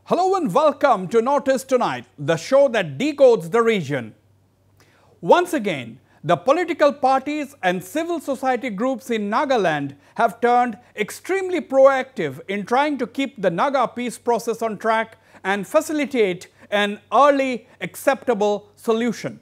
Hello and welcome to Notice Tonight, the show that decodes the region. Once again, the political parties and civil society groups in Nagaland have turned extremely proactive in trying to keep the Naga peace process on track and facilitate an early acceptable solution.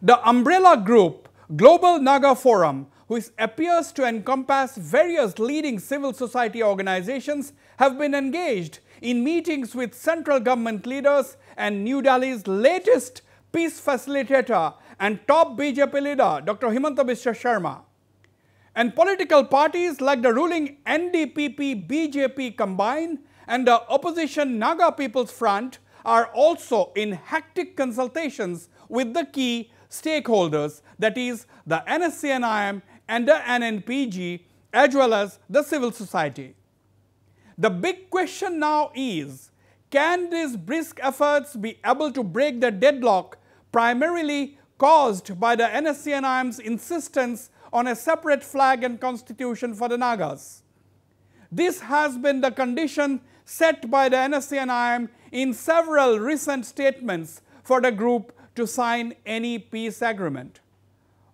The umbrella group Global Naga Forum, which appears to encompass various leading civil society organizations, have been engaged in meetings with central government leaders and New Delhi's latest peace facilitator and top BJP leader, Dr Himanta Biswa Sarma. And political parties like the ruling NDPP-BJP combined and the opposition Naga People's Front are also in hectic consultations with the key stakeholders, that is the NSCN-IM and the NNPG, as well as the civil society. The big question now is, can these brisk efforts be able to break the deadlock primarily caused by the NSCN-IM's insistence on a separate flag and constitution for the Nagas? This has been the condition set by the NSCN-IM in several recent statements for the group to sign any peace agreement.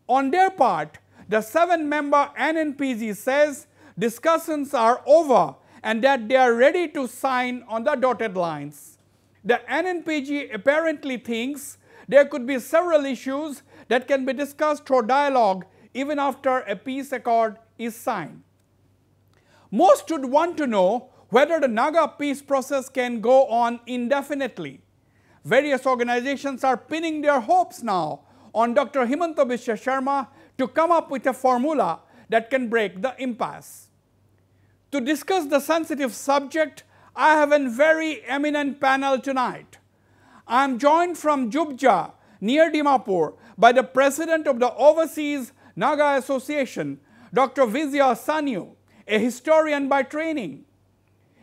On their part, the 7-member NNPG says discussions are over and that they are ready to sign on the dotted lines. The NNPG apparently thinks there could be several issues that can be discussed through dialogue even after a peace accord is signed. Most would want to know whether the Naga peace process can go on indefinitely. Various organizations are pinning their hopes now on Dr Himanta Biswa Sarma to come up with a formula that can break the impasse. To discuss the sensitive subject, I have a very eminent panel tonight. I am joined from Jubja, near Dimapur, by the President of the Overseas Naga Association, Dr Visya Sanyu, a historian by training.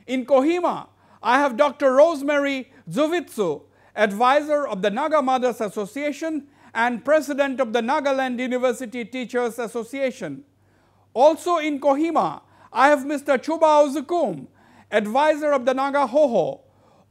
In Kohima, I have Dr Rosemary Zuvitsu, advisor of the Naga Mothers Association and President of the Nagaland University Teachers Association. Also in Kohima, I have Mr. Chuba Uzukum, advisor of the Naga Hoho.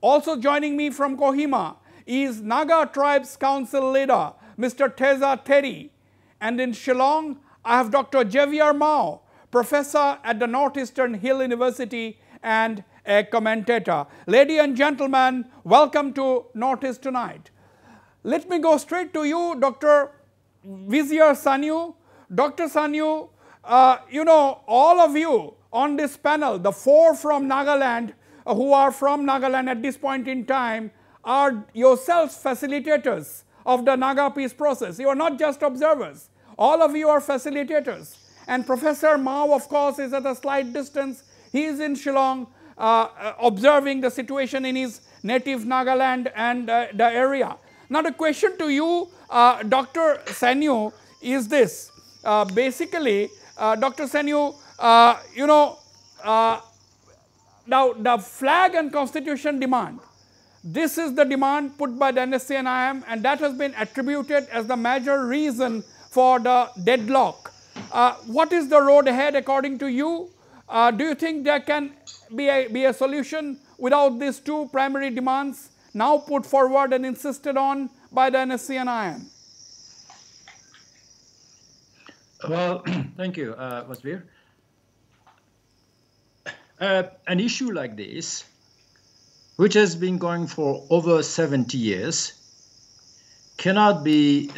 Also joining me from Kohima is Naga Tribes Council leader, Mr. Teza Terry. And in Shillong, I have Dr. Javier Mao, professor at the Northeastern Hill University and a commentator. Ladies and gentlemen, welcome to Notice Tonight. Let me go straight to you, Dr. Visya Sanyu. Dr. Sanyu, all of you on this panel, the 4 from Nagaland, who are from Nagaland at this point in time, are yourselves facilitators of the Naga peace process. You are not just observers. All of you are facilitators. And Professor Mao, of course, is at a slight distance. He is in Shillong, observing the situation in his native Nagaland and the area. Now, the question to you, Dr. Sanyu, is this. Basically, Dr. Sanyu, now the flag and constitution demand, this is the demand put by the NSCN-IM, and that has been attributed as the major reason for the deadlock. What is the road ahead according to you? Do you think there can be a solution without these 2 primary demands now put forward and insisted on by the NSCN-IM? Well, thank you, Wasbir. An issue like this, which has been going for over 70 years, cannot be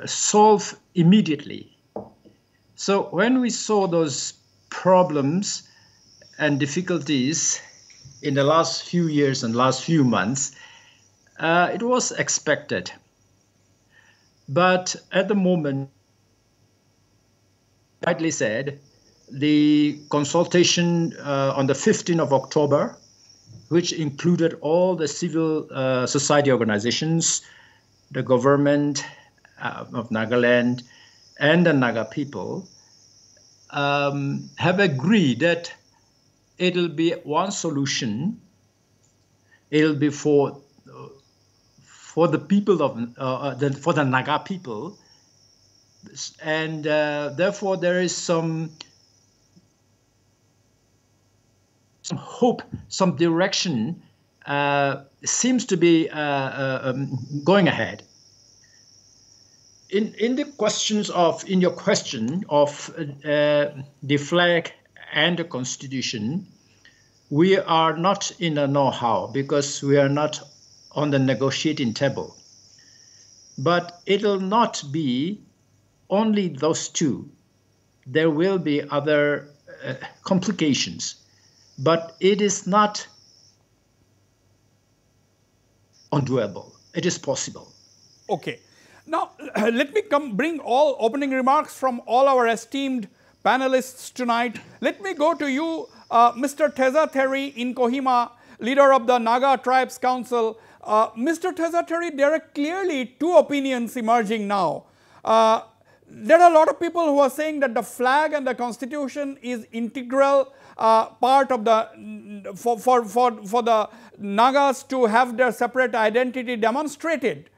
solved immediately. So when we saw those problems and difficulties in the last few years and last few months, it was expected. But at the moment, rightly said, the consultation on the 15th of October, which included all the civil society organizations, the government of Nagaland, and the Naga people, have agreed that it'll be one solution. It'll be for the people of for the Naga people, and therefore there is some some hope, some direction seems to be going ahead. In your question of the flag and the constitution, we are not in a know-how because we are not on the negotiating table. But it'll not be only those two. There will be other complications, but it is not undoable. It is possible. Okay. Now, let me bring all opening remarks from all our esteemed panelists tonight. Let me go to you, Mr. Teza Terry in Kohima, leader of the Naga Tribes Council. Mr. Teza Terry, there are clearly two opinions emerging now. There are a lot of people who are saying that the flag and the constitution is integral part of the for the Nagas to have their separate identity demonstrated.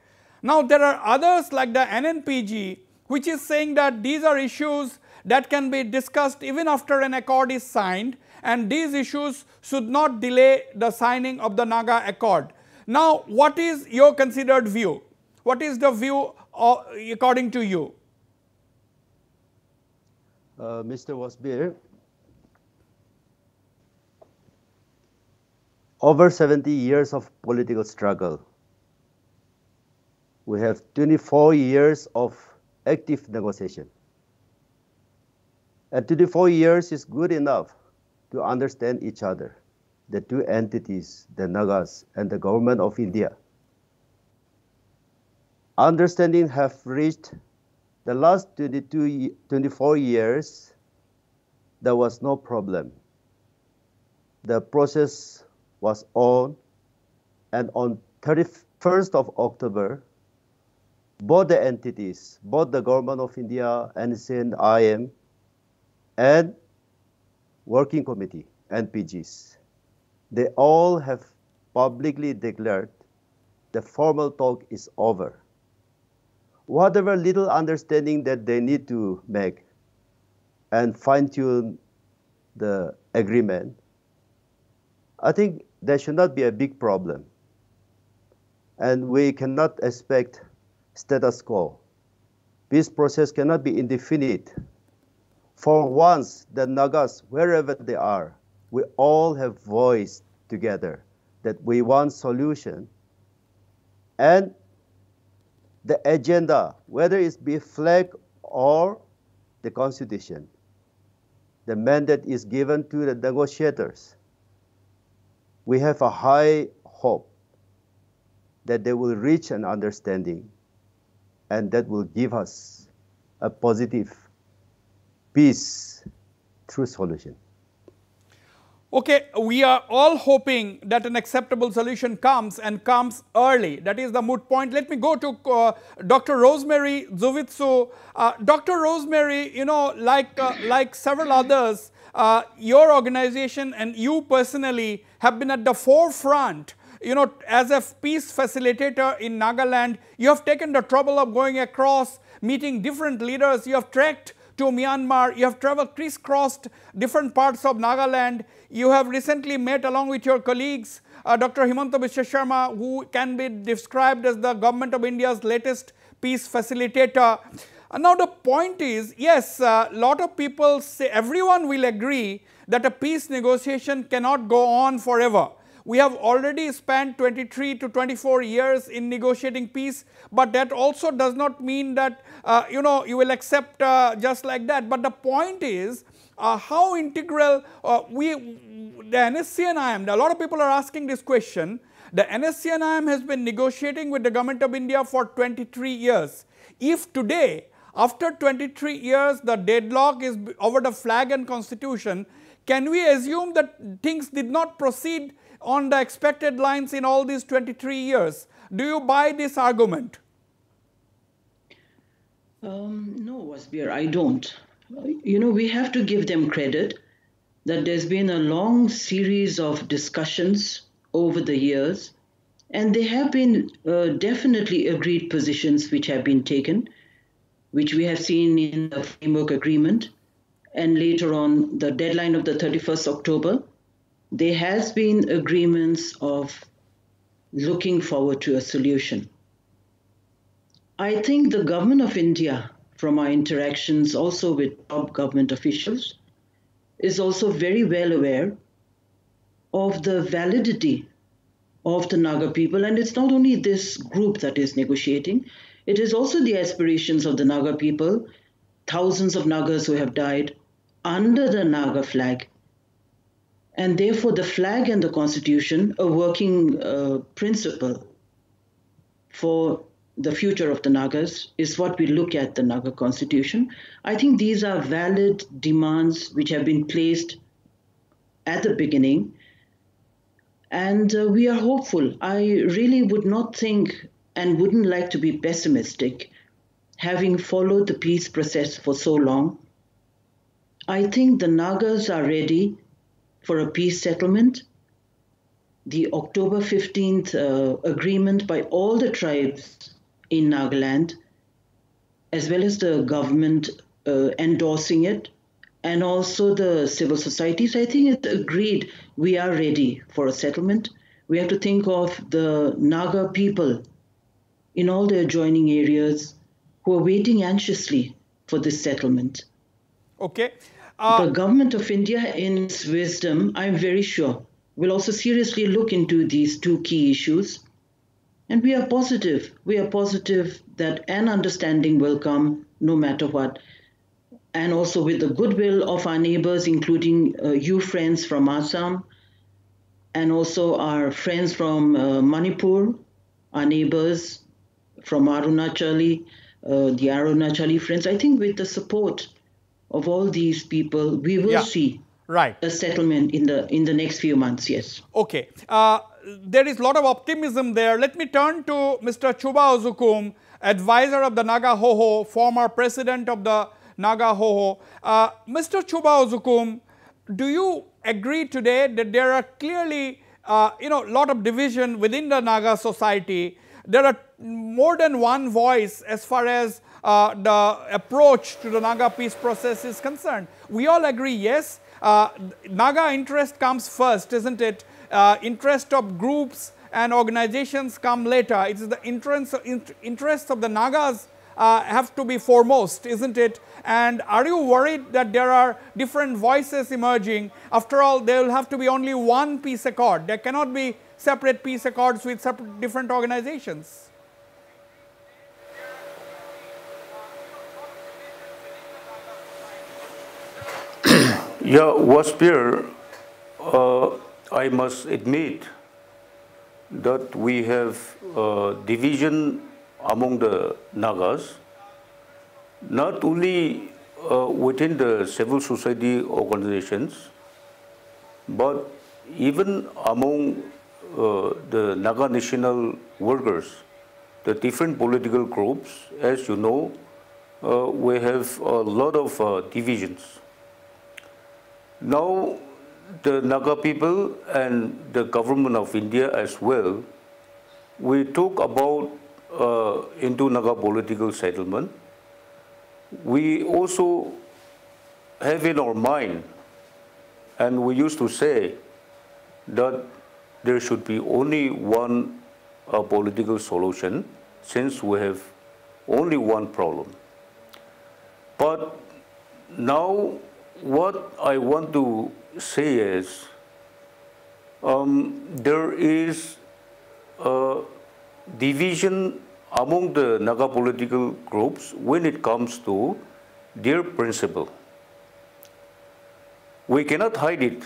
Now, there are others like the NNPG, which is saying that these are issues that can be discussed even after an accord is signed, and these issues should not delay the signing of the Naga Accord. Now, what is your considered view? What is the view according to you? Mr. Wasbir, over 70 years of political struggle, we have 24 years of active negotiation. And 24 years is good enough to understand each other, the two entities, the Nagas and the government of India. Understanding have reached the last 24 years, there was no problem. The process was on, and on 31st of October, both the entities, both the government of India, NSCN-IM, and working committee, NPGs, they all have publicly declared the formal talk is over. Whatever little understanding that they need to make and fine-tune the agreement, I think there should not be a big problem. And we cannot expect status quo. This process cannot be indefinite. For once, the Nagas, wherever they are, we all have voiced together that we want solution. And the agenda, whether it's be flag or the constitution, the mandate is given to the negotiators. We have a high hope that they will reach an understanding, and that will give us a positive peace through solution. Okay, we are all hoping that an acceptable solution comes and comes early. That is the moot point. Let me go to Dr. Rosemary Zuvitsu. Dr. Rosemary, you know, like several others, your organization and you personally have been at the forefront. You know, as a peace facilitator in Nagaland, you have taken the trouble of going across, meeting different leaders. You have trekked to Myanmar. You have traveled crisscrossed different parts of Nagaland. You have recently met along with your colleagues, Dr. Himanta Biswa Sarma, who can be described as the government of India's latest peace facilitator. Now the point is, yes, a lot of people say, everyone will agree that a peace negotiation cannot go on forever. We have already spent 23 to 24 years in negotiating peace, but that also does not mean that, you know, you will accept just like that. But the point is, how integral the NSCN-IM, a lot of people are asking this question. The NSCN-IM has been negotiating with the government of India for 23 years. If today, after 23 years, the deadlock is over the flag and constitution, can we assume that things did not proceed on the expected lines in all these 23 years? Do you buy this argument? No, Wasbir, I don't. You know, we have to give them credit that there's been a long series of discussions over the years, and there have been definitely agreed positions which have been taken, which we have seen in the framework agreement, and later on the deadline of the 31st October, there has been agreements of looking forward to a solution. I think the government of India, from our interactions also with top government officials, is also very well aware of the validity of the Naga people. And it's not only this group that is negotiating, it is also the aspirations of the Naga people, thousands of Nagas who have died under the Naga flag. And therefore, the flag and the constitution, a working principle for the future of the Nagas, is what we look at the Naga constitution. I think these are valid demands which have been placed at the beginning. And we are hopeful. I really would not think and wouldn't like to be pessimistic, having followed the peace process for so long. I think the Nagas are ready for a peace settlement. The October 15th agreement by all the tribes in Nagaland, as well as the government endorsing it, and also the civil societies, I think it's agreed we are ready for a settlement. We have to think of the Naga people in all the adjoining areas who are waiting anxiously for this settlement. Okay. The government of India, in its wisdom, I'm very sure, will also seriously look into these two key issues. And we are positive. We are positive that an understanding will come no matter what. And also with the goodwill of our neighbors, including you friends from Assam, and also our friends from Manipur, our neighbors from Arunachali, the Arunachali friends. I think with the support of all these people, we will see a settlement in the next few months, yes. Okay. There is a lot of optimism there. Let me turn to Mr. Chuba Ozukum, advisor of the Naga Hoho, former president of the Naga Hoho. Mr. Chuba Ozukum, do you agree today that there are clearly a lot of division within the Naga society? There are more than one voice as far as the approach to the Naga peace process is concerned. We all agree, yes, Naga interest comes first, isn't it? Interest of groups and organizations come later. It is the interests of the Nagas have to be foremost, isn't it? And are you worried that there are different voices emerging? After all, there will have to be only one peace accord. There cannot be separate peace accords with different organizations. Yeah, Wasbir, I must admit that we have division among the Nagas, not only within the civil society organizations, but even among the Naga national workers, the different political groups. As you know, we have a lot of divisions. Now, the Naga people and the government of India as well, we talk about into Naga political settlement. We also have in our mind, and we used to say that there should be only one political solution, since we have only one problem. But now what I want to say is there is a division among the Naga political groups when it comes to their principle. We cannot hide it.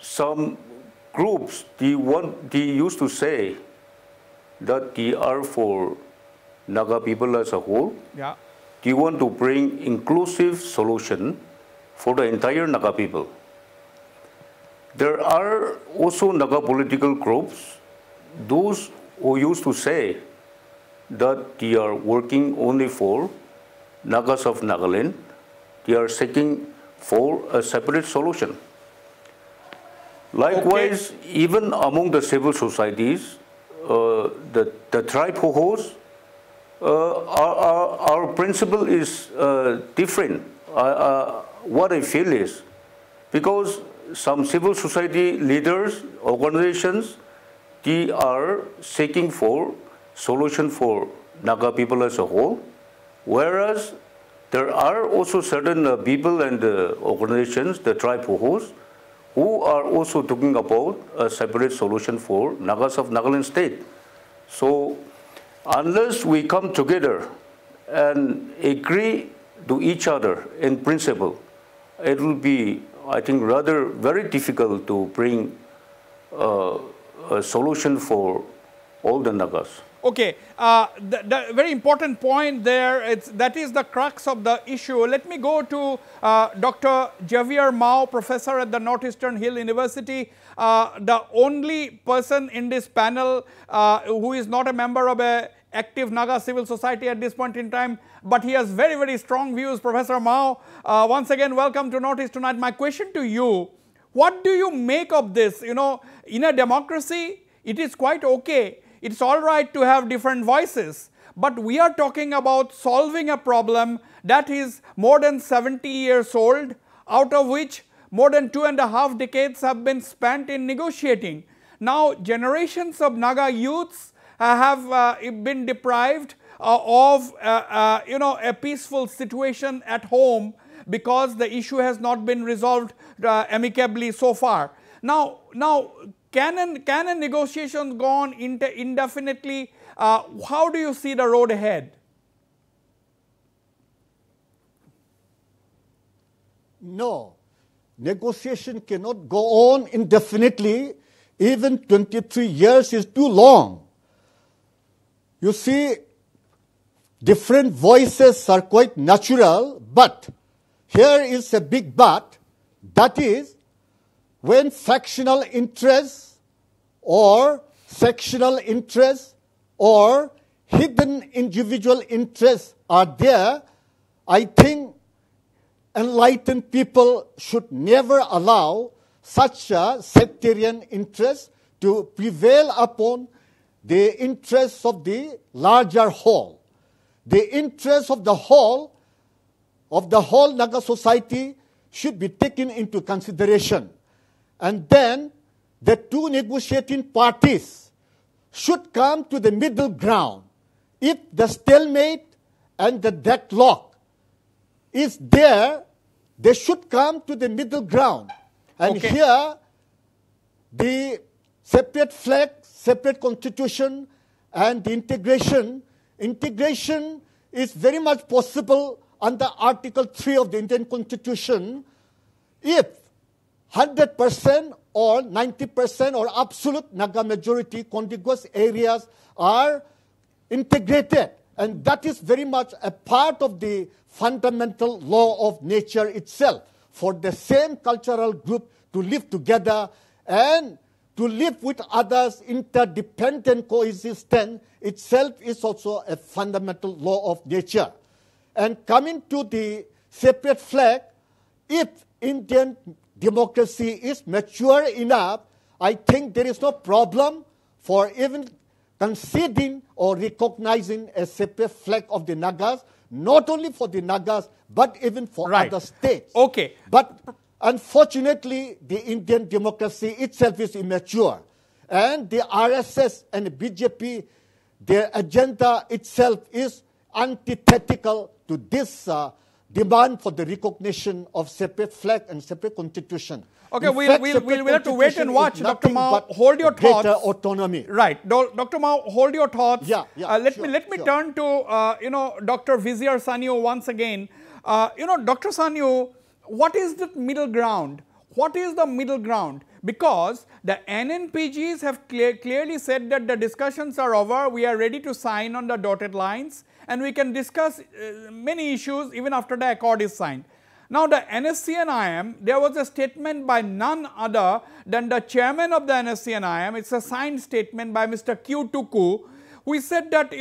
Some groups, they used to say that they are for Naga people as a whole. Yeah. They want to bring inclusive solution for the entire Naga people. There are also Naga political groups, those who used to say that they are working only for Nagas of Nagaland. They are seeking for a separate solution. Likewise, even among the civil societies, the tribe Hohos, our principle is different. What I feel is, because some civil society leaders, organizations, they are seeking for solution for Naga people as a whole, whereas there are also certain people and organizations, the tribe hosts, who are also talking about a separate solution for Nagas of Nagaland state. So unless we come together and agree to each other in principle, it will be, I think, rather very difficult to bring a solution for all the Nagas. Okay, the very important point there, that is the crux of the issue. Let me go to Dr. Javier Mao, professor at the Northeastern Hill University, the only person in this panel who is not a member of a active Naga civil society at this point in time, but he has very, very strong views. Professor Mao, once again, welcome to Northeast Tonight. My question to you, what do you make of this? You know, in a democracy, it is quite okay. It's all right to have different voices, but we are talking about solving a problem that is more than 70 years old, out of which more than 2.5 decades have been spent in negotiating. Now, generations of Naga youths have been deprived of a peaceful situation at home because the issue has not been resolved amicably so far. Now, can a negotiation go on indefinitely? How do you see the road ahead? No, negotiation cannot go on indefinitely. Even 23 years is too long. You see, different voices are quite natural, but here is a big but. That is, when factional interests or sectional interests or hidden individual interests are there, I think enlightened people should never allow such a sectarian interest to prevail upon the interests of the larger whole. The interests of the whole Naga society should be taken into consideration. And then the two negotiating parties should come to the middle ground. If the stalemate and the deadlock is there, they should come to the middle ground. And okay. Here, the separate flag, separate constitution, and the integration is very much possible under Article 3 of the Indian Constitution if 100% or 90% or absolute Naga majority contiguous areas are integrated. And that is very much a part of the fundamental law of nature itself, for the same cultural group to live together and to live with others, interdependent coexistence itself is also a fundamental law of nature. And coming to the separate flag, if Indian democracy is mature enough, I think there is no problem for even conceding or recognizing a separate flag of the Nagas, not only for the Nagas, but even for other states. Okay. But unfortunately, the Indian democracy itself is immature. And the RSS and the BJP, their agenda itself is antithetical to this demand for the recognition of separate flag and separate constitution. Okay, we'll have to wait and watch. Dr. Mao, hold your thoughts. Greater autonomy. Right. Dr. Mao, hold your thoughts. Let me sure. turn to Dr. Vizier Sanyu once again. Dr. Sanyu, what is the middle ground? What is the middle ground? Because the NNPGs have clearly said that the discussions are over. We are ready to sign on the dotted lines, and we can discuss many issues even after the accord is signed. Now, the NSCN-IM, there was a statement by none other than the chairman of the NSCN-IM. It's a signed statement by Mr. Q Tuku, who said that,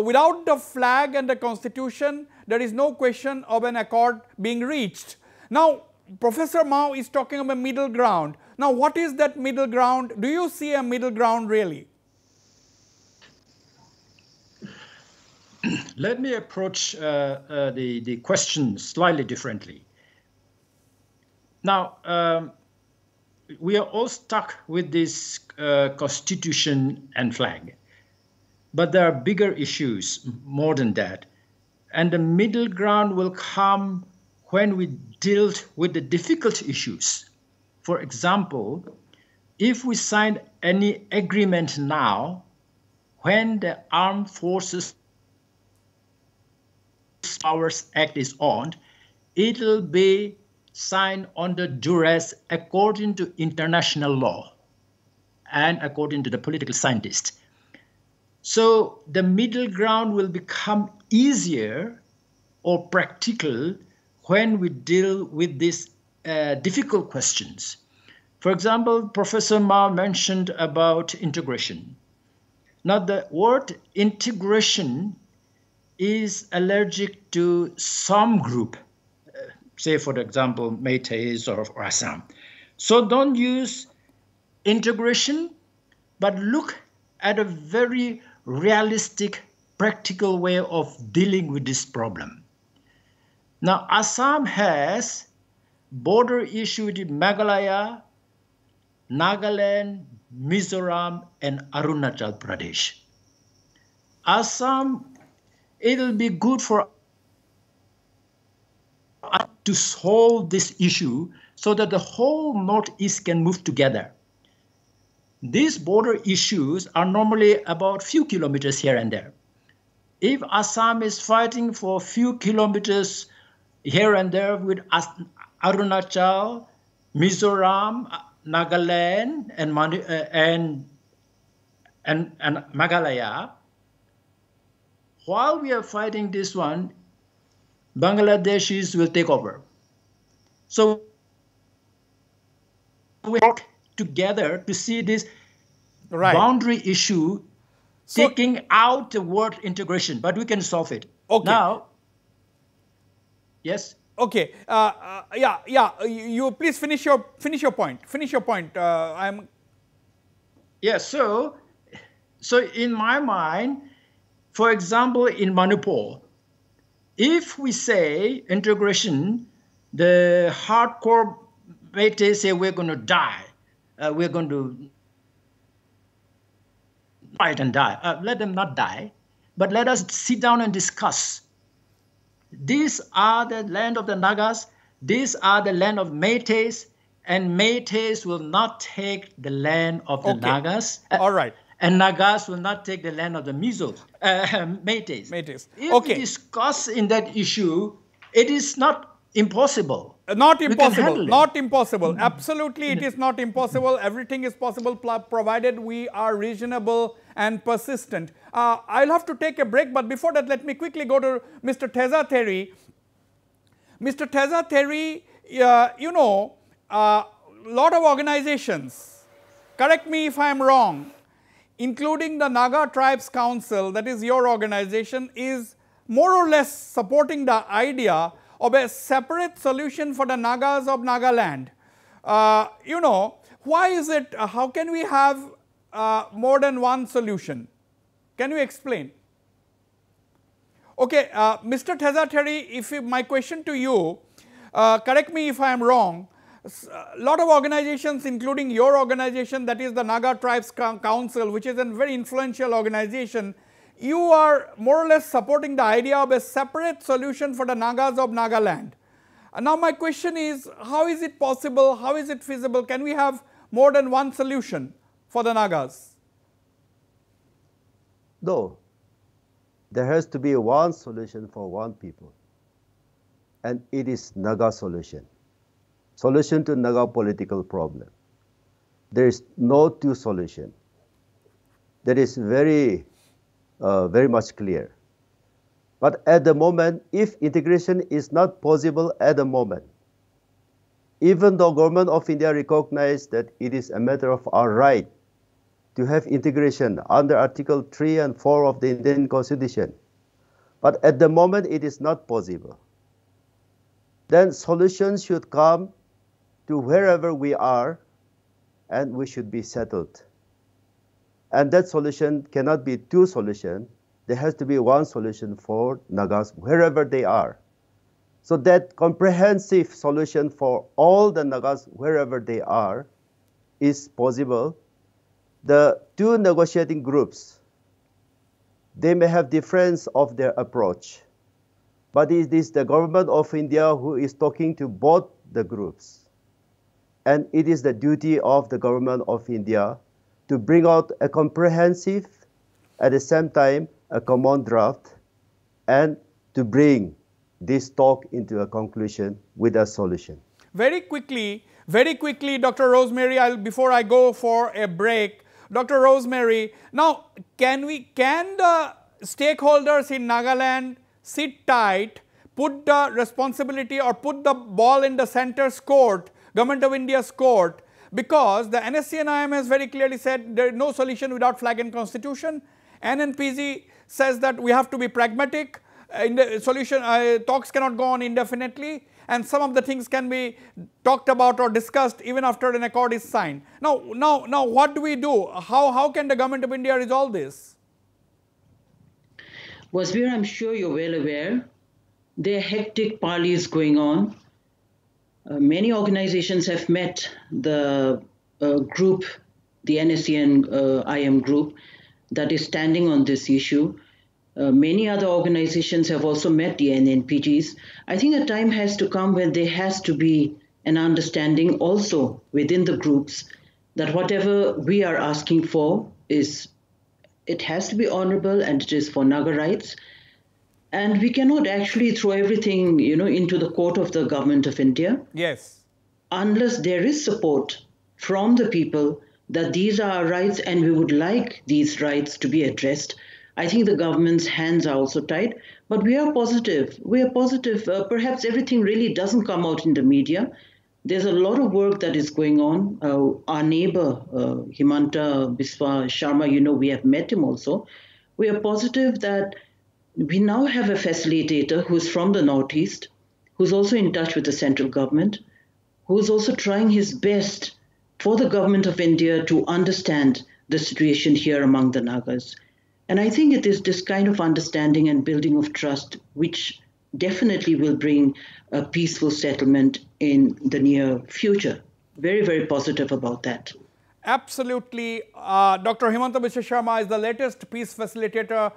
without the flag and the constitution, there is no question of an accord being reached. Now, Professor Mao is talking of a middle ground. Now, what is that middle ground? Do you see a middle ground really? Let me approach the question slightly differently. Now, we are all stuck with this constitution and flag. But there are bigger issues more than that. And the middle ground will come when we deal with the difficult issues. For example, if we sign any agreement now, when the Armed Forces Powers Act is on, it will be signed under duress according to international law and according to the political scientists. So the middle ground will become easier or practical when we deal with these difficult questions. For example, Professor Ma mentioned about integration. Now, the word integration is allergic to some group, say, for example, Métis or Assam. So don't use integration, but look at a very realistic, practical way of dealing with this problem. Now, Assam has border issue with Meghalaya, Nagaland, Mizoram, and Arunachal Pradesh. Assam, it will be good for us to solve this issue so that the whole Northeast can move together. These border issues are normally about few kilometers here and there. If Assam is fighting for a few kilometers here and there with Arunachal, Mizoram, Nagaland, and Meghalaya, while we are fighting this one, Bangladeshis will take over. So we work together to see this boundary issue, taking out the word integration, but we can solve it. Okay. Now, yes? Okay. You please finish your point. Finish your point. Yeah, so in my mind, for example, in Manipur, if we say integration, the hardcore Métis say we're going to die. We're going to fight and die. Let them not die, but let us sit down and discuss. These are the land of the Nagas. These are the land of Métis, and Métis will not take the land of the Nagas. All right. And Nagas will not take the land of the Métis. If we discuss in that issue, it is not impossible. Not impossible. Not impossible. Absolutely, it is not impossible. Everything is possible provided we are reasonable and persistent. I'll have to take a break, but before that, let me quickly go to Mr. Teza Terry. Mr. Teza Terry, you know, a lot of organizations, correct me if I'm wrong, including the Naga Tribes Council, that is your organization, is more or less supporting the idea of a separate solution for the Nagas of Nagaland. You know, why is it, how can we have more than one solution? Can you explain? Okay, Mr. Teza Terry, my question to you, correct me if I am wrong, a lot of organizations, including your organization, that is the Naga Tribes Council, which is a very influential organization, you are more or less supporting the idea of a separate solution for the Nagas of Nagaland. Now my question is, how is it possible, how is it feasible, can we have more than one solution for the Nagas? No, there has to be one solution for one people, and it is Naga solution. Solution to Naga political problem. There is no two solution. That is very much clear. But at the moment, if integration is not possible at the moment, even though government of India recognized that it is a matter of our right to have integration under Article 3 and 4 of the Indian Constitution, but at the moment it is not possible, then solutions should come to wherever we are, and we should be settled. And that solution cannot be two solutions. There has to be one solution for Nagas wherever they are. So that comprehensive solution for all the Nagas wherever they are is possible, the two negotiating groups, they may have difference of their approach, but it is the government of India who is talking to both the groups. And it is the duty of the government of India to bring out a comprehensive, at the same time, a common draft, and to bring this talk into a conclusion with a solution. Very quickly, Dr. Rosemary, before I go for a break, Dr. Rosemary, now can the stakeholders in Nagaland sit tight, put the responsibility or put the ball in the center's court, Government of India's court, because the NSCN-IM has very clearly said there is no solution without flag and constitution. NNPG says that we have to be pragmatic. In the solution, talks cannot go on indefinitely, and some of the things can be talked about or discussed even after an accord is signed. Now, what do we do? How can the Government of India resolve this? Wasbir, I'm sure you're well aware, there are hectic parleys going on. Many organizations have met the group, the NSCN-IM group, that is standing on this issue. Many other organizations have also met the NNPGs. I think a time has to come when there has to be an understanding also within the groups that whatever we are asking for it has to be honorable and it is for Naga rights. And we cannot actually throw everything, into the court of the Government of India. Yes. Unless there is support from the people that these are our rights and we would like these rights to be addressed. I think the government's hands are also tied, but we are positive. We are positive. Perhaps everything really doesn't come out in the media. There's a lot of work that is going on. Our neighbor, Himanta Biswa Sarma, we have met him also. We are positive that we now have a facilitator who's from the Northeast, who's also in touch with the central government, who's also trying his best for the Government of India to understand the situation here among the Nagas. And I think it is this kind of understanding and building of trust which definitely will bring a peaceful settlement in the near future. Very, very positive about that. Absolutely. Dr. Himanta Biswa Sarma is the latest peace facilitator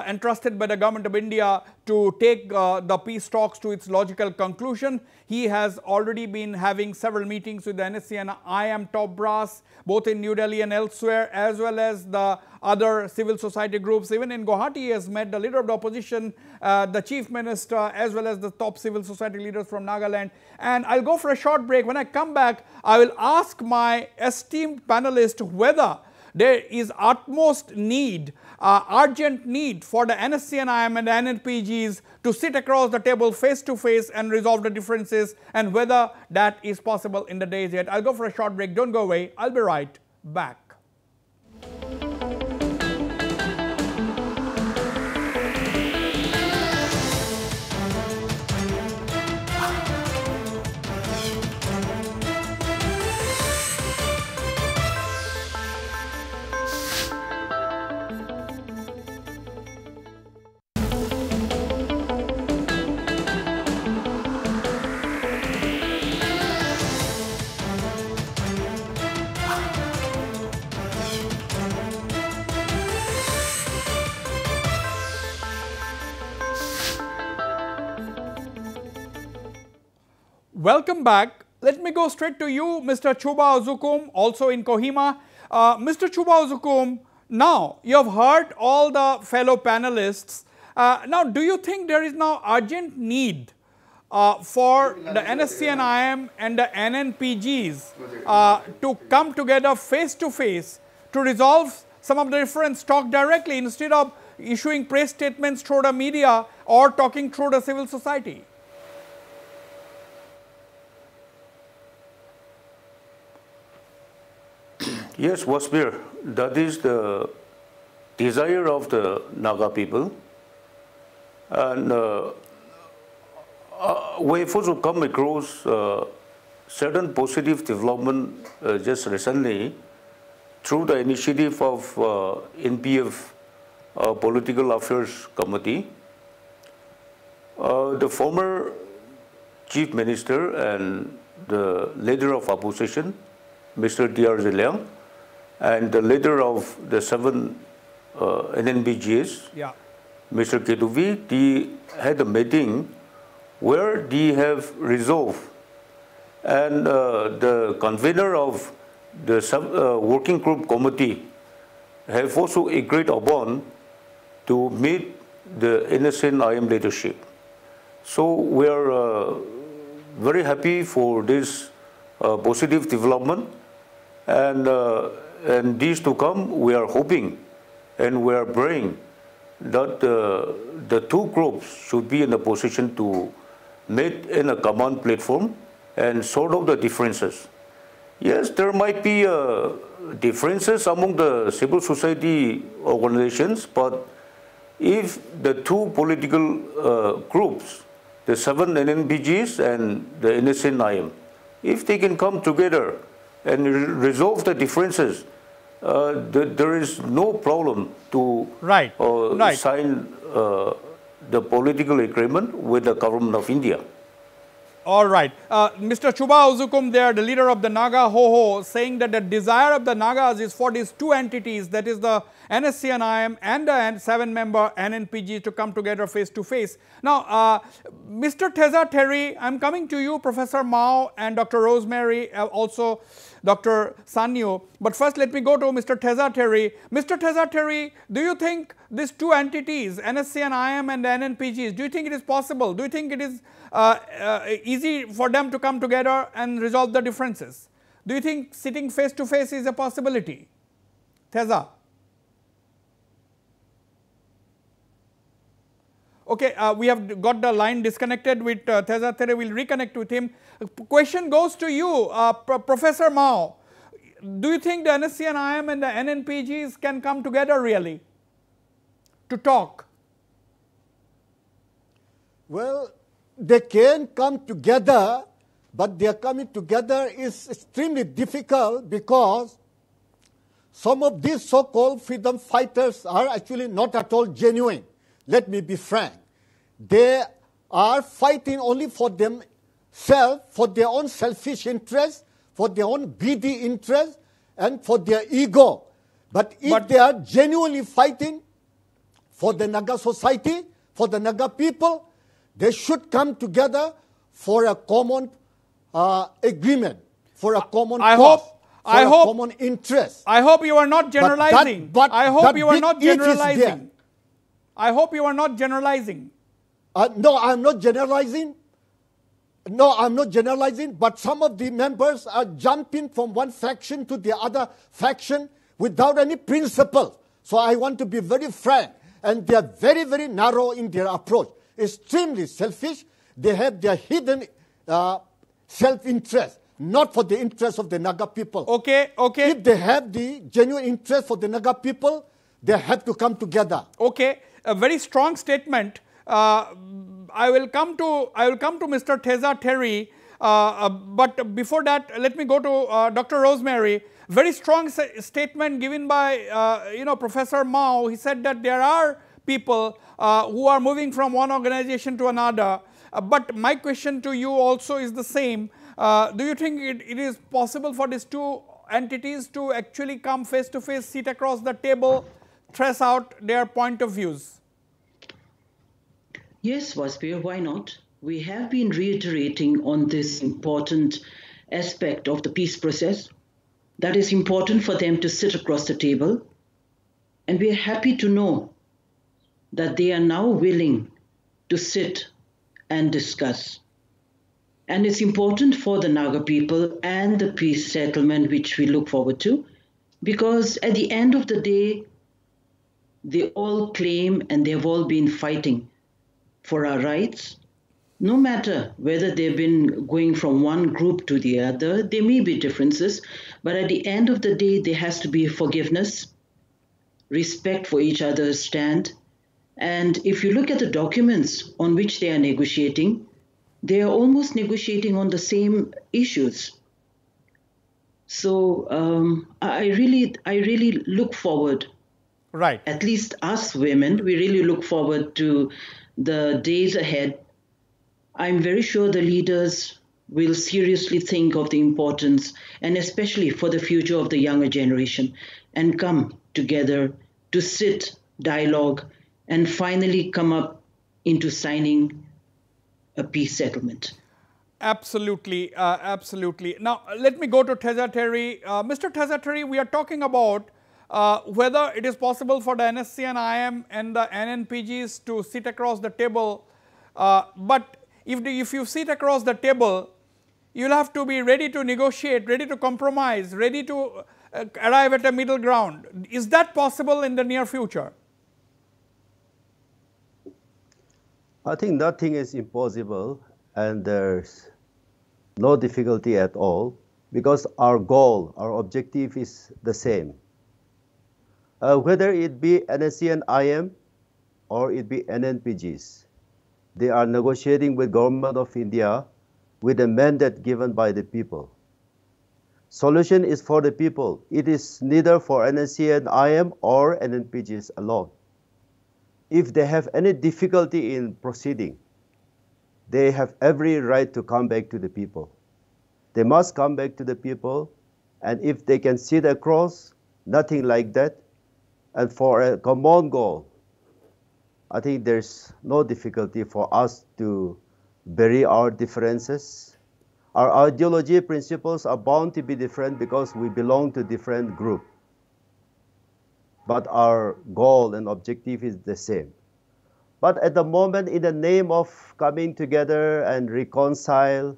entrusted by the Government of India to take the peace talks to its logical conclusion. He has already been having several meetings with the NSCN-IM top brass, both in New Delhi and elsewhere, as well as the other civil society groups. Even in Guwahati, he has met the leader of the opposition, the chief minister, as well as the top civil society leaders from Nagaland. And I'll go for a short break. When I come back, I will ask my esteemed panelist whether there is utmost need, urgent need for the NSCN-IM and the NNPGs to sit across the table face to face and resolve the differences, and whether that is possible in the days yet. I'll go for a short break. Don't go away. I'll be right back. Welcome back. Let me go straight to you, Mr. Chuba Ozukum, also in Kohima. Mr. Chuba Ozukum, now you have heard all the fellow panelists. Now, do you think there is now urgent need for the NSCN-IM and the NNPGs to come together face to face to resolve some of the difference, talk directly instead of issuing press statements through the media or talking through the civil society? Yes, Wasbir, that is the desire of the Naga people. And we've also come across certain positive development just recently through the initiative of NPF Political Affairs Committee. The former Chief Minister and the leader of opposition, Mr. D.R. Zeliang, and the leader of the 7 NNPGs, Mr. Ketuvi, they had a meeting where they have resolved, and the convener of the working group committee have also agreed upon to meet the NSCN-IM leadership. So we are very happy for this positive development, and these to come, we are hoping and we are praying that the two groups should be in a position to meet in a common platform and sort out the differences. Yes, there might be differences among the civil society organizations, but if the two political groups, the 7 NNPGs and the NSCN-IM, if they can come together and resolve the differences, there is no problem to sign the political agreement with the government of India. All right. Mr. Chuba Uzukum there, the leader of the Naga Ho, saying that the desire of the Nagas is for these two entities, that is the NSCN-IM and the 7-member NNPG, to come together face to face. Now, Mr. Teza Terry, I am coming to you, Professor Mao and Dr. Rosemary, also Dr. Sanyo. But first, let me go to Mr. Teza Terry. Mr. Teza Terry, do you think these two entities, NSCN-IM and the NNPGs, do you think it is possible? Do you think it is easy for them to come together and resolve the differences? Do you think sitting face to face is a possibility? Teza? Okay, we have got the line disconnected with Teza Terry. We will reconnect with him. Question goes to you, Professor Mao. Do you think the NSCN-IM and the NNPGs can come together really to talk? Well, they can come together, but their coming together is extremely difficult because some of these so-called freedom fighters are actually not at all genuine. Let me be frank. They are fighting only for themselves, for their own selfish interests, for their own greedy interests, and for their ego. But if they are genuinely fighting for the Naga society, for the Naga people, they should come together for a common agreement, for a common cause, for a common interest. I hope you are not generalizing. I hope you are not generalizing. I hope you are not generalizing. No, I'm not generalizing. No, I'm not generalizing, but some of the members are jumping from one faction to the other faction without any principle. So I want to be very frank. And they are very, very narrow in their approach. Extremely selfish. They have their hidden self-interest, not for the interest of the Naga people. Okay, okay. If they have the genuine interest for the Naga people, they have to come together. Okay, a very strong statement. I will come to Mr. Teza Terry, but before that, let me go to Dr. Rosemary. Very strong statement given by Professor Mao. He said that there are people who are moving from one organization to another. But my question to you also is the same. Do you think it is possible for these two entities to actually come face to face, sit across the table, thresh out their point of views? Yes, Wasbir, why not? We have been reiterating on this important aspect of the peace process, that is important for them to sit across the table. And we are happy to know that they are now willing to sit and discuss. And it's important for the Naga people and the peace settlement, which we look forward to, because at the end of the day, they all claim and they've all been fighting for our rights. No matter whether they've been going from one group to the other, there may be differences, but at the end of the day, there has to be forgiveness, respect for each other's stand. And if you look at the documents on which they are negotiating, they are almost negotiating on the same issues. So I really look forward, right? At least us women, we really look forward to the days ahead. I'm very sure the leaders will seriously think of the importance, and especially for the future of the younger generation, and come together to sit, dialogue, and finally come up into signing a peace settlement. Absolutely, absolutely. Now, let me go to Teza Terry. Mr. Teza Terry, we are talking about whether it is possible for the NSCN-IM and the NNPGs to sit across the table, but if you sit across the table, you'll have to be ready to negotiate, ready to compromise, ready to arrive at a middle ground. Is that possible in the near future? I think nothing is impossible, and there's no difficulty at all, because our goal, our objective is the same. Whether it be NSCN-IM or it be NNPGs, they are negotiating with Government of India with a mandate given by the people. Solution is for the people. It is neither for NSCN-IM or NNPGs alone. If they have any difficulty in proceeding, they have every right to come back to the people. They must come back to the people, and if they can sit across, nothing like that, and for a common goal, I think there's no difficulty for us to bury our differences. Our ideology principles are bound to be different because we belong to different groups. But our goal and objective is the same. But at the moment, in the name of coming together and reconcile,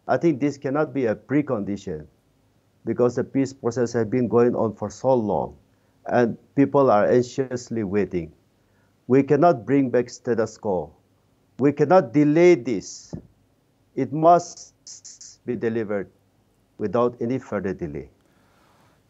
I think this cannot be a precondition, because the peace process has been going on for so long, and people are anxiously waiting. We cannot bring back status quo. We cannot delay this. It must be delivered without any further delay.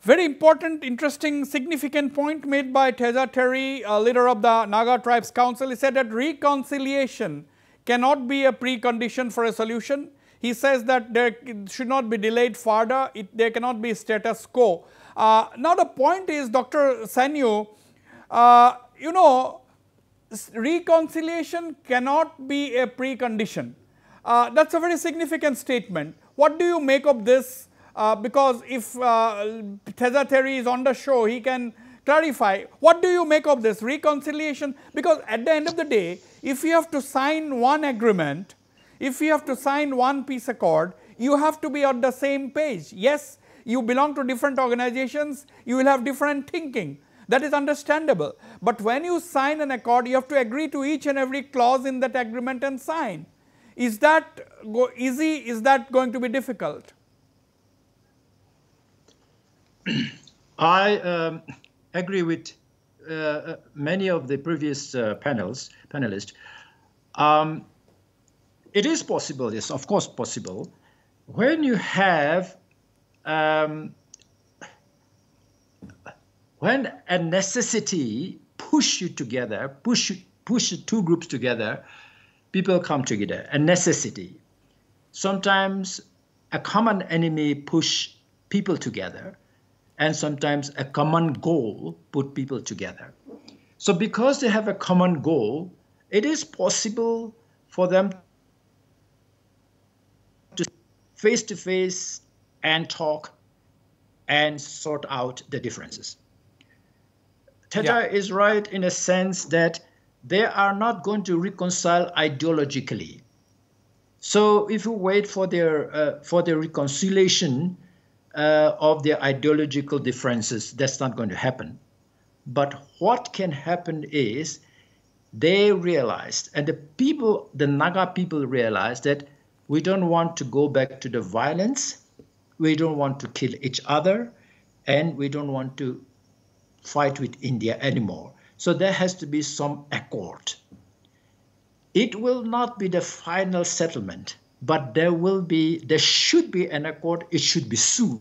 Very important, interesting, significant point made by Teza Terry, leader of the Naga Tribes Council. He said that reconciliation cannot be a precondition for a solution. He says that there should not be delayed further. There cannot be status quo. Now the point is, Dr. Sanyu, you know, reconciliation cannot be a precondition. That's a very significant statement. What do you make of this? Because if Teza Terry is on the show, he can clarify. What do you make of this reconciliation? Because at the end of the day, if you have to sign one agreement, if you have to sign one peace accord, you have to be on the same page. Yes, you belong to different organizations, you will have different thinking. That is understandable. But when you sign an accord, you have to agree to each and every clause in that agreement and sign. Is that easy? Is that going to be difficult? I agree with many of the previous panelists. It is possible, yes, of course possible. When you have, when a necessity push you together, push two groups together, people come together, a necessity. Sometimes a common enemy push people together, and sometimes a common goal put people together. So because they have a common goal, it is possible for them to face and talk and sort out the differences. Teta is right in a sense that they are not going to reconcile ideologically. So if you wait for their reconciliation of their ideological differences, that's not going to happen. But what can happen is they realized, and the Naga people realized, that we don't want to go back to the violence, we don't want to kill each other, and we don't want to fight with India anymore. So there has to be some accord. It will not be the final settlement, but there should be an accord. It should be soon.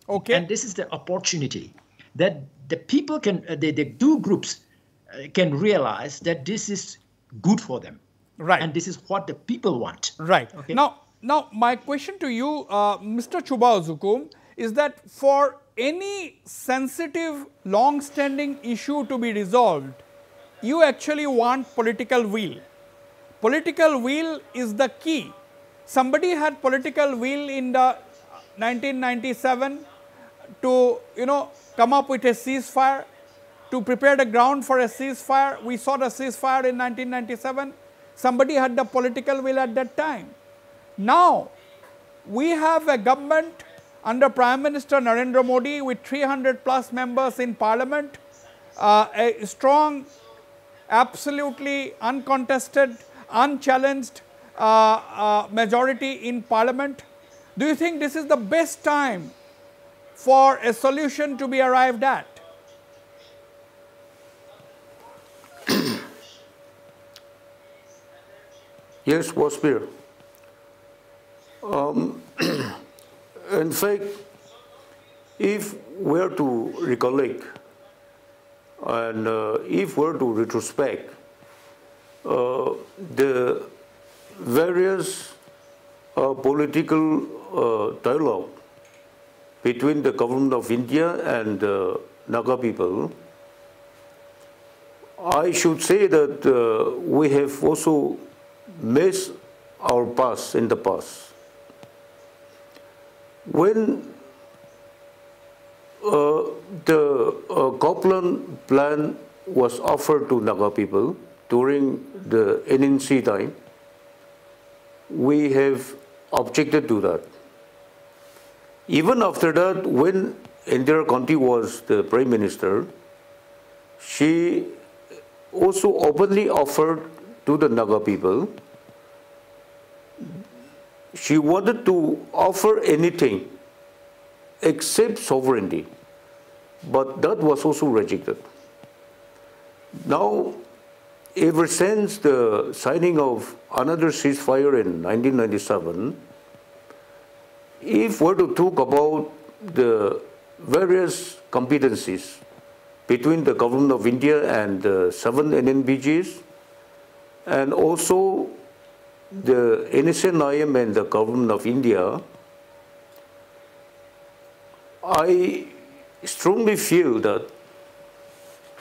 Okay. And this is the opportunity that the people can, the two groups can realize that this is good for them. Right. And this is what the people want. Right. Okay. Now my question to you, Mr. Chuba Ozukum, is that for any sensitive, long-standing issue to be resolved, you actually want political will. political will is the key. Somebody had political will in the 1997 to, come up with a ceasefire, to prepare the ground for a ceasefire. We saw the ceasefire in 1997. Somebody had the political will at that time. Now, we have a government under Prime Minister Narendra Modi with 300 plus members in Parliament, a strong, absolutely uncontested, unchallenged majority in Parliament. Do you think this is the best time for a solution to be arrived at? Yes, Wasbir. In fact, if we are to recollect and if we are to retrospect the various political dialogue between the government of India and Naga people, I should say that we have also missed our past in the past. When the Copland plan was offered to Naga people during the NNC time, we have objected to that. Even after that, when Indira Gandhi was the Prime Minister, she also openly offered to the Naga people. She wanted to offer anything except sovereignty, but that was also rejected. Now, ever since the signing of another ceasefire in 1997, if we're to talk about the various competencies between the government of India and the 7 NNPGs, and also the NSCN-IM and the government of India, I strongly feel that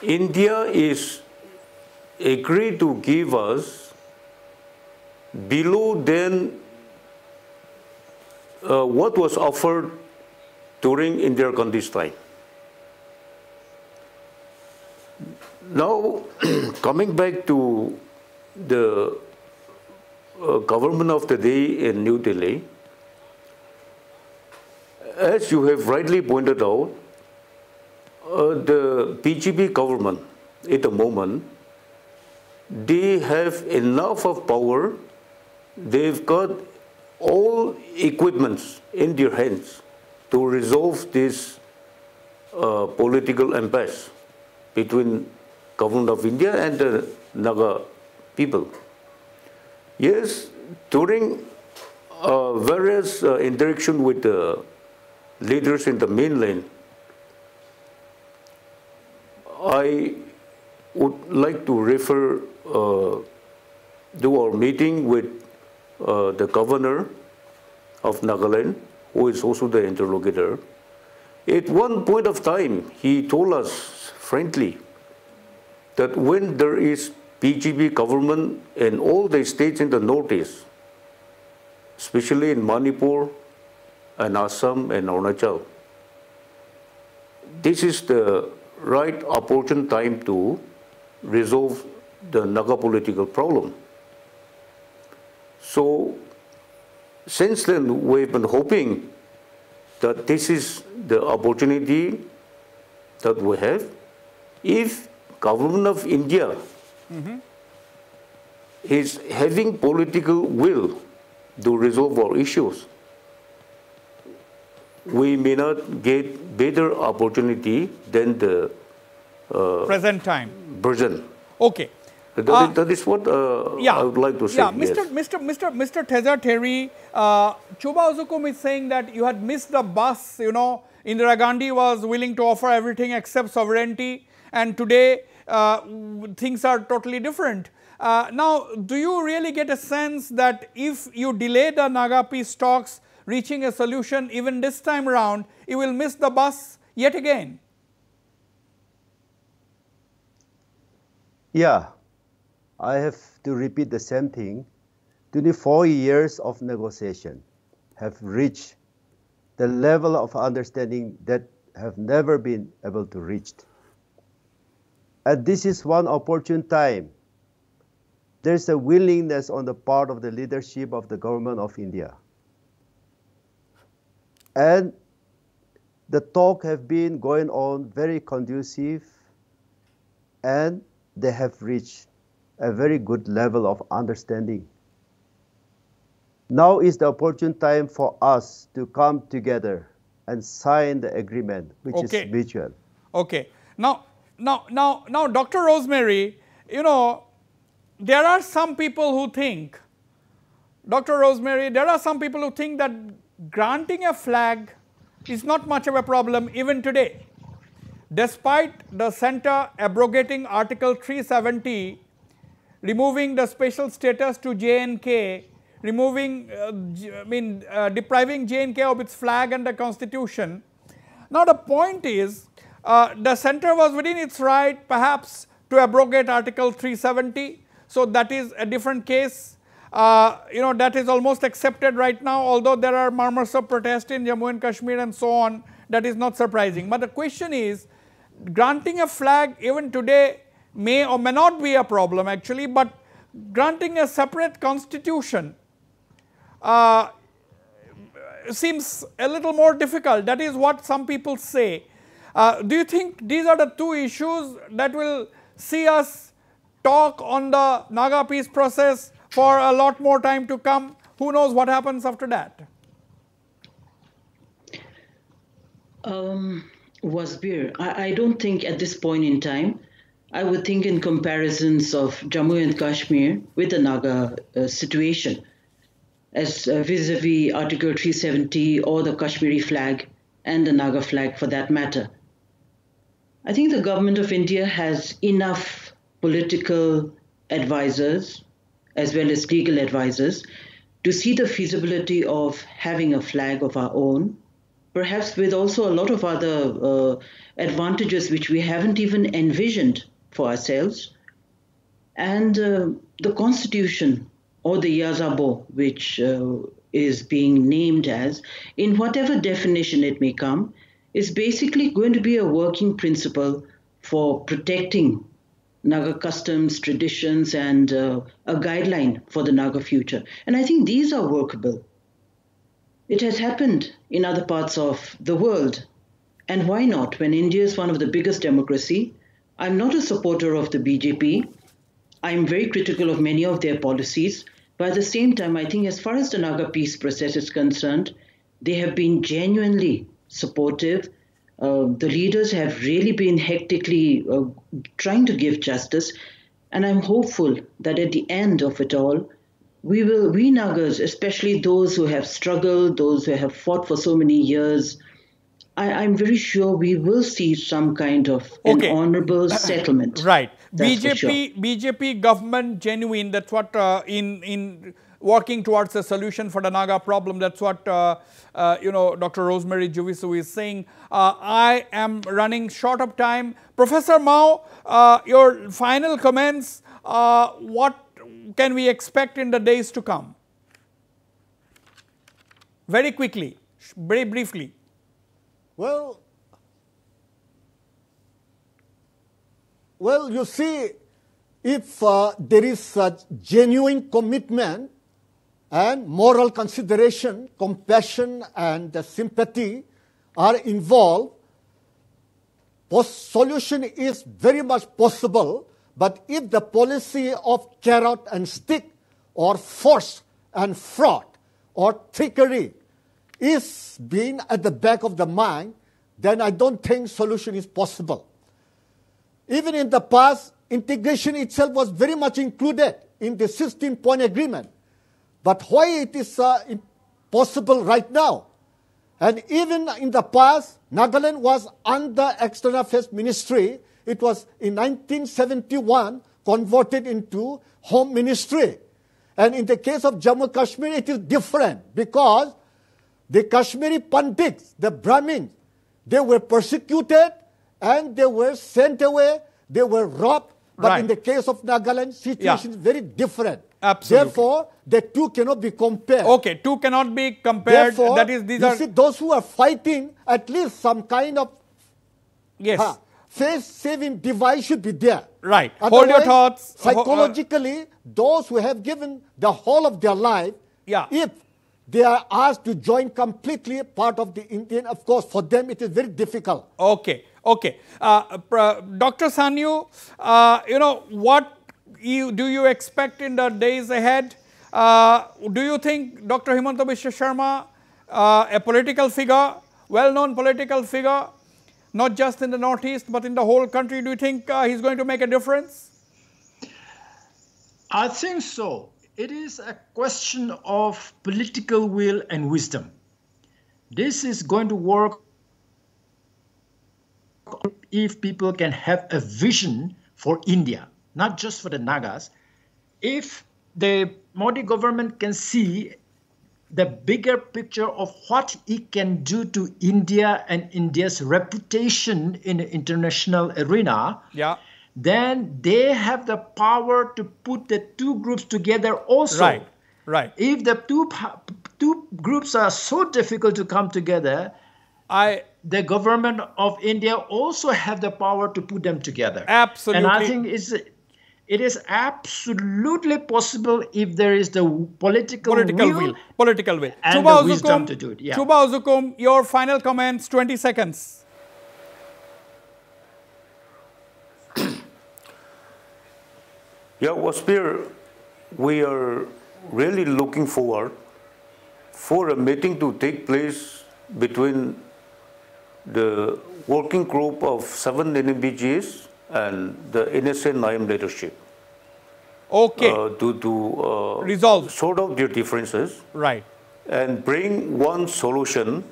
India is agreed to give us below than what was offered during Indira Gandhi's time. Now, coming back to the government of the day in New Delhi, as you have rightly pointed out, the BJP government at the moment, they have enough of power, they've got all equipments in their hands to resolve this political impasse between government of India and the Naga people. Yes, during various interaction with the leaders in the mainland, I would like to refer to our meeting with the governor of Nagaland, who is also the interlocutor. At one point of time, he told us frankly that when there is BJP government in all the states in the northeast, especially in Manipur and Assam and Arunachal, this is the right opportune time to resolve the Naga political problem. So, since then, we've been hoping that this is the opportunity that we have. If government of India is having political will to resolve our issues, we may not get better opportunity than the present time. Present. Okay. That is what I would like to say. Yeah, yes. Mr. Teza Terry, Chuba Uzukum is saying that you had missed the bus, Indira Gandhi was willing to offer everything except sovereignty, and today things are totally different. Now, do you really get a sense that if you delay the Naga peace talks reaching a solution even this time around, you will miss the bus yet again? Yeah, I have to repeat the same thing. 24 years of negotiation have reached the level of understanding that have never been able to reach. And this is one opportune time. There's a willingness on the part of the leadership of the government of India. And the talk have been going on very conducive, and they have reached a very good level of understanding. Now is the opportune time for us to come together and sign the agreement, which is mutual. Okay. Now, Dr. Rosemary, you know, there are some people who think, Dr. Rosemary, there are some people who think that granting a flag is not much of a problem even today. Despite the center abrogating Article 370, removing the special status to J&K, removing, depriving J&K of its flag and the constitution. Now the point is, the center was within its right perhaps to abrogate Article 370, so that is a different case. You know, that is almost accepted right now, although there are murmurs of protest in Jammu and Kashmir and so on. That is not surprising. But the question is, granting a flag even today may or may not be a problem actually, but granting a separate constitution seems a little more difficult. That is what some people say. Do you think these are the two issues that will see us talk on the Naga peace process for a lot more time to come? Who knows what happens after that? Wasbir, I don't think at this point in time, I would think in comparisons of Jammu and Kashmir with the Naga situation as vis-a-vis Article 370 or the Kashmiri flag and the Naga flag for that matter. I think the government of India has enough political advisors as well as legal advisors to see the feasibility of having a flag of our own, perhaps with also a lot of other advantages which we haven't even envisioned for ourselves. And the constitution or the Yazabo, which is being named as, in whatever definition it may come, is basically going to be a working principle for protecting Naga customs, traditions, and a guideline for the Naga future. And I think these are workable. It has happened in other parts of the world. And why not? When India is one of the biggest democracy, I'm not a supporter of the BJP. I'm very critical of many of their policies. But at the same time, I think as far as the Naga peace process is concerned, they have been genuinely supportive. The leaders have really been hectically trying to give justice. And I'm hopeful that at the end of it all, we Nagas, especially those who have struggled, those who have fought for so many years, I'm very sure we will see some kind of an honorable settlement. Right. BJP, BJP government genuine, that's what in working towards a solution for the Naga problem, that's what Dr. Rosemary Juvisu is saying. I am running short of time. Professor Mao, your final comments, what can we expect in the days to come? Very quickly, very briefly. Well, you see, if there is such genuine commitment and moral consideration, compassion and sympathy are involved, solution is very much possible. But if the policy of carrot and stick or force and fraud or trickery is being at the back of the mind, then I don't think solution is possible. Even in the past, integration itself was very much included in the 16-point agreement. But why it is impossible right now? And even in the past, Nagaland was under External Affairs Ministry. It was in 1971 converted into Home Ministry. And in the case of Jammu Kashmir, it is different because the Kashmiri Pandits, the Brahmins, they were persecuted and they were sent away, they were robbed, But in the case of Nagaland, situation is very different. Absolutely. Therefore, the two cannot be compared. Okay, two cannot be compared. Therefore, that is, these you are see, those who are fighting, at least some kind of yes. face-saving device should be there. Right. Otherwise, Hold your thoughts. Psychologically, those who have given the whole of their life, if they are asked to join completely part of the Indian, of course, for them it is very difficult. Okay. Okay. Dr. Sanyu, you know, what do you expect in the days ahead? Do you think Dr. Himanta Biswa Sarma, a political figure, well-known political figure, not just in the Northeast, but in the whole country, do you think he's going to make a difference? I think so. It is a question of political will and wisdom. This is going to work if people can have a vision for India, not just for the Nagas. If the Modi government can see the bigger picture of what it can do to India and India's reputation in the international arena, then they have the power to put the two groups together also. Right. If the two groups are so difficult to come together, the government of India also have the power to put them together. Absolutely. And I think it is absolutely possible if there is the political will. Political will. And the wisdom to do it. Chuba Zukum, your final comments, 20 seconds. Wasbir, we are really looking forward for a meeting to take place between the working group of 7 NNPGs and the NSCN-IM leadership. Okay. To resolve, sort out their differences. Right. And bring one solution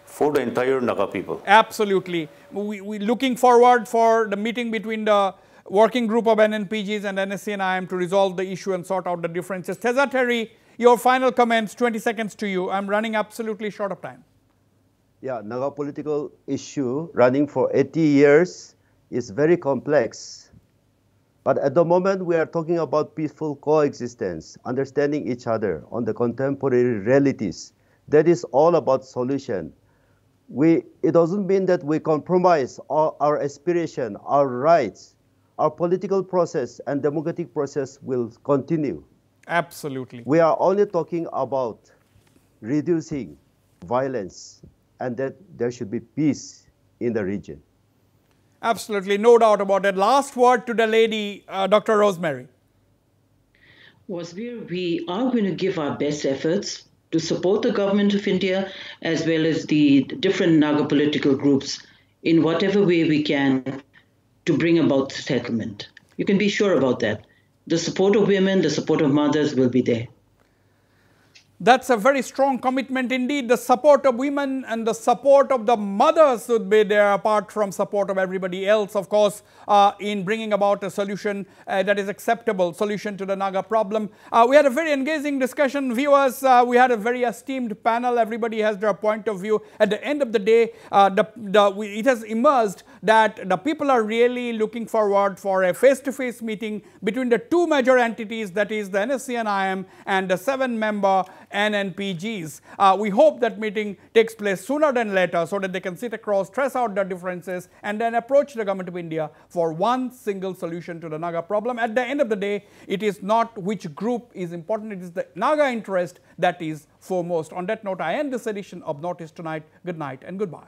for the entire Naga people. Absolutely. We looking forward for the meeting between the working group of NNPGs and NSCN-IM to resolve the issue and sort out the differences. Teza Terry, your final comments, 20 seconds to you. I'm running absolutely short of time. Yeah, Naga political issue running for 80 years is very complex. But at the moment, we are talking about peaceful coexistence, understanding each other on the contemporary realities. That is all about solution. It doesn't mean that we compromise our aspiration, our rights. Our political process and democratic process will continue. Absolutely. We are only talking about reducing violence and that there should be peace in the region. Absolutely, no doubt about it. Last word to the lady, Dr. Rosemary. Wasbir, we are going to give our best efforts to support the government of India as well as the different Naga political groups in whatever way we can to bring about settlement. You can be sure about that. The support of women, the support of mothers will be there. That's a very strong commitment indeed. The support of women and the support of the mothers should be there apart from support of everybody else, of course, in bringing about a solution that is acceptable, solution to the Naga problem. We had a very engaging discussion. Viewers, we had a very esteemed panel. Everybody has their point of view. At the end of the day, it has emerged that the people are really looking forward for a face-to-face meeting between the two major entities, that is the NSCN-IM and the 7-member NNPGs. We hope that meeting takes place sooner than later so that they can sit across, trace out their differences and then approach the government of India for one single solution to the Naga problem. At the end of the day, it is not which group is important, it is the Naga interest that is foremost. On that note, I end this edition of Notice Tonight. Good night and goodbye.